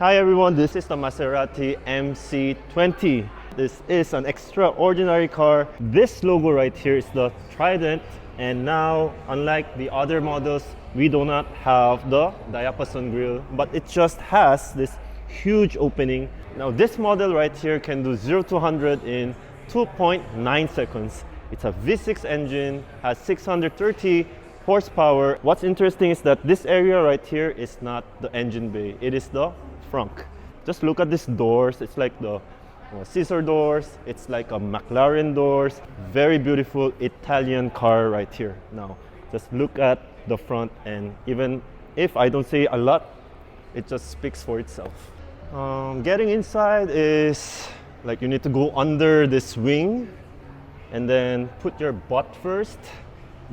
Hi everyone, this is the Maserati MC20. This is an extraordinary car. This logo right here is the Trident, and now, unlike the other models, we do not have the diapason grille, but it just has this huge opening. Now this model right here can do 0 to 100 in 2.9 seconds. It's a V6 engine, has 630 horsepower. What's interesting is that this area right here is not the engine bay, it is the frunk. Just look at these doors. It's like the scissor doors. It's like a McLaren doors. Very beautiful Italian car right here. Now, just look at the front, and even if I don't say a lot, it just speaks for itself. Getting inside is like you need to go under this wing and then put your butt first.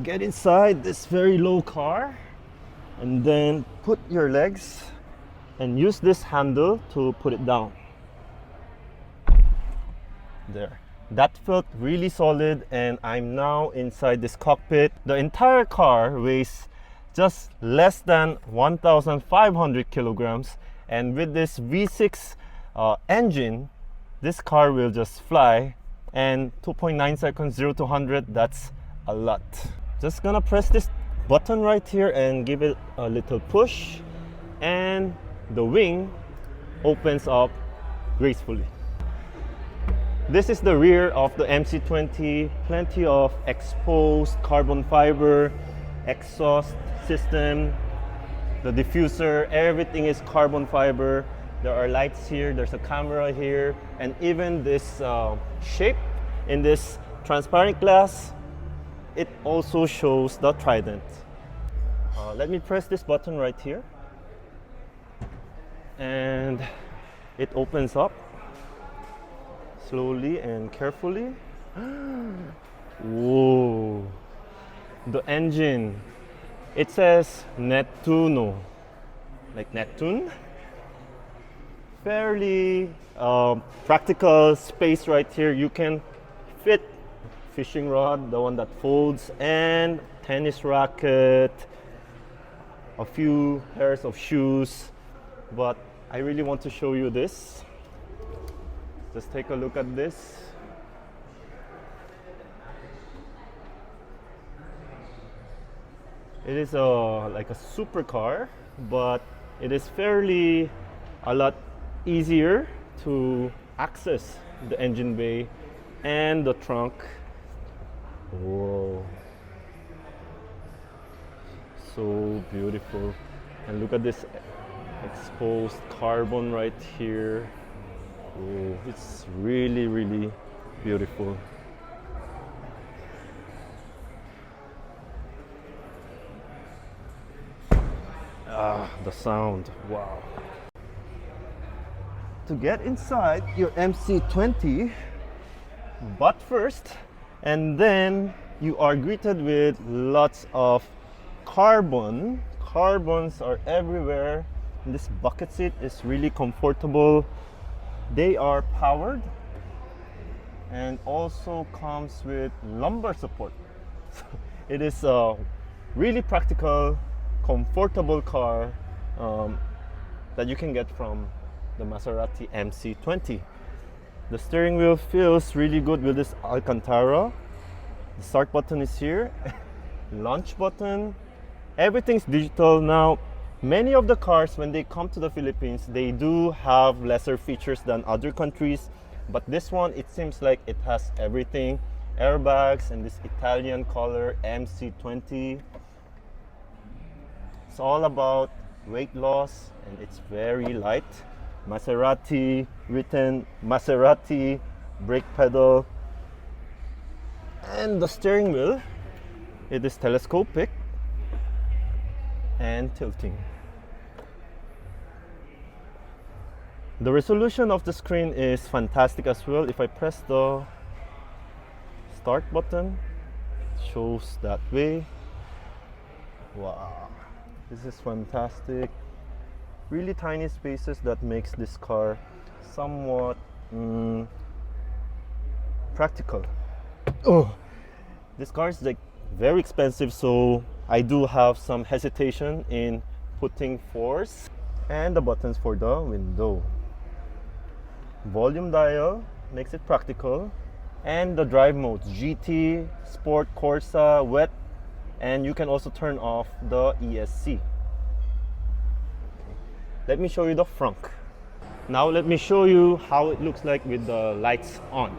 Get inside this very low car and then put your legs and use this handle to put it down. There. That felt really solid, and I'm now inside this cockpit. The entire car weighs just less than 1,500 kilograms, and with this V6 engine, this car will just fly, and 2.9 seconds 0 to 100, that's a lot. Just gonna press this button right here and give it a little push, and the wing opens up gracefully. This is the rear of the MC20. Plenty of exposed carbon fiber, exhaust system, the diffuser, everything is carbon fiber. There are lights here, there's a camera here, and even this shape in this transparent glass, it also shows the Trident. Let me press this button right here, and it opens up slowly and carefully. Whoa! The engine, it says Nettuno, like Neptune. Fairly practical space right here. You can fit fishing rod, the one that folds, and tennis racket, a few pairs of shoes. But I really want to show you this. Just take a look at this. It is like a supercar, but it is fairly a lot easier to access the engine bay and the trunk. Whoa, so beautiful. And look at this exposed carbon right here. Oh, it's really, really beautiful. Ah, the sound, wow. To get inside your MC20, butt first, and then you are greeted with lots of carbon. Carbons are everywhere. And this bucket seat is really comfortable. They are powered and also comes with lumbar support. It is a really practical, comfortable car that you can get from the Maserati MC20. The steering wheel feels really good with this Alcantara. The start button is here. Launch button. Everything's digital now. Many of the cars, when they come to the Philippines, they do have lesser features than other countries, but this one, it seems like it has everything. Airbags and this Italian color, MC20. It's all about weight loss, and it's very light. Maserati written, Maserati brake pedal, and the steering wheel, it is telescopic and tilting. The resolution of the screen is fantastic as well. If I press the start button, it shows that way. Wow, this is fantastic. Really tiny spaces that makes this car somewhat practical. Oh, this car is like very expensive, so I do have some hesitation in putting force. and the buttons for the window. Volume dial makes it practical, and the drive modes: GT, Sport, Corsa, Wet, and you can also turn off the ESC. Okay. Let me show you the front. Now let me show you how it looks like with the lights on.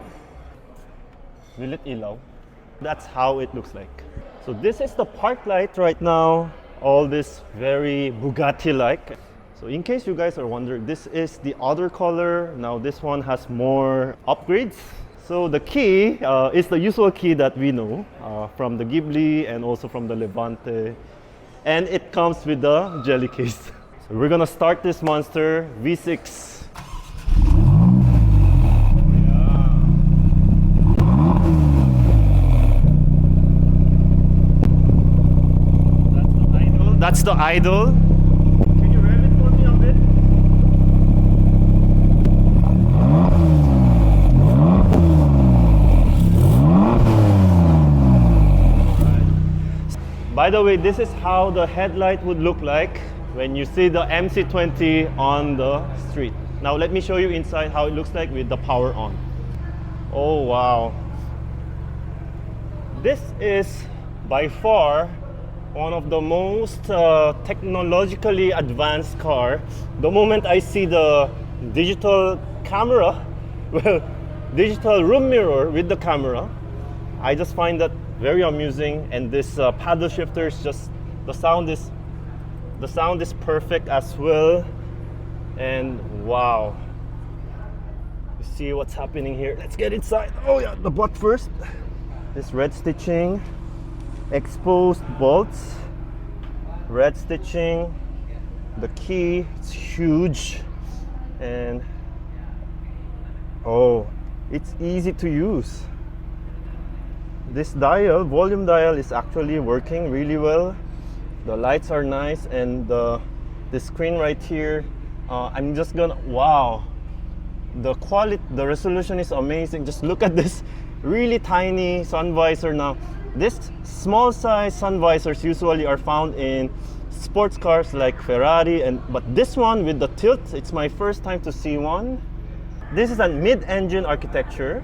Will it ilaw? That's how it looks like. So this is the park light right now, all this very Bugatti-like. So in case you guys are wondering, this is the other color. Now this one has more upgrades. So the key is the usual key that we know from the Ghibli and also from the Levante. And it comes with the jelly case. So we're gonna start this monster, V6. That's the idle. Can you rev it for me a bit? Right. By the way, this is how the headlight would look like when you see the MC20 on the street. Now let me show you inside how it looks like with the power on. Oh wow. This is by far one of the most technologically advanced car. The moment I see the digital camera, well, digital room mirror with the camera, I just find that very amusing. And this paddle shifter is just, the sound is perfect as well. And wow, you see what's happening here. Let's get inside. Oh yeah, the butt first. This red stitching, exposed bolts, red stitching, the key, it's huge, and oh, it's easy to use. This dial, volume dial, is actually working really well. The lights are nice, and the screen right here, I'm just gonna, wow, the quality, the resolution is amazing. Just look at this really tiny sun visor. Now this small size sun visors usually are found in sports cars like Ferrari, but this one with the tilt, it's my first time to see one. This is a mid-engine architecture.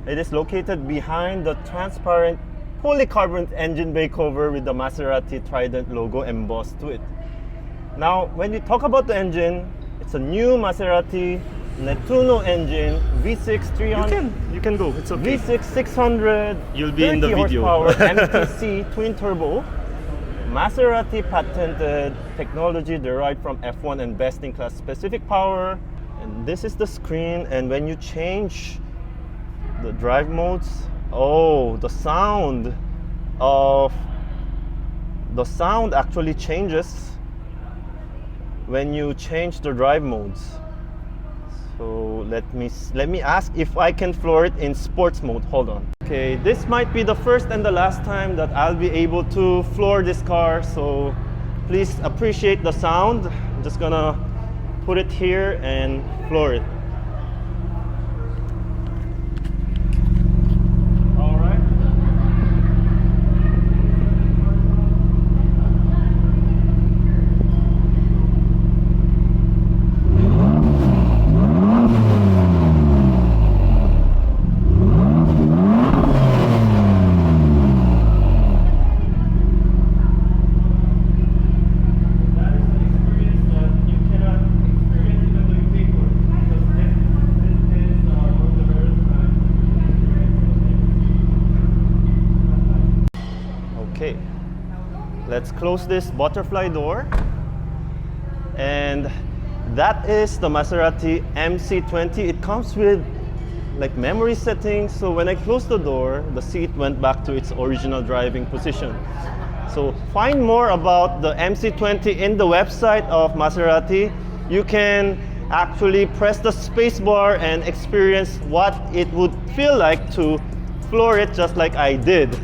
It is located behind the transparent polycarbonate engine bay cover with the Maserati Trident logo embossed to it. Now when we talk about the engine, it's a new Maserati Nettuno engine, V6 300. You can go. It's okay. V6 600. You'll be in the video. Horsepower MTC twin turbo. Maserati patented technology derived from F1 and best-in-class specific power. And this is the screen. And when you change the drive modes, oh, the sound actually changes when you change the drive modes. So let me ask if I can floor it in sports mode. Hold on. Okay, this might be the first and the last time that I'll be able to floor this car, so please appreciate the sound. I'm just gonna put it here and floor it. Okay, let's close this butterfly door. And that is the Maserati MC20. It comes with like memory settings, so when I closed the door, the seat went back to its original driving position. So find more about the MC20 in the website of Maserati. You can actually press the space bar and experience what it would feel like to floor it just like I did.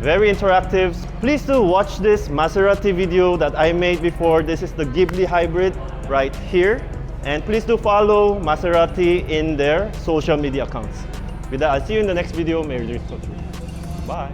Very interactive. Please do watch this Maserati video that I made before. This is the Ghibli hybrid right here. And please do follow Maserati in their social media accounts. With that, I'll see you in the next video. Merry Christmas. Bye.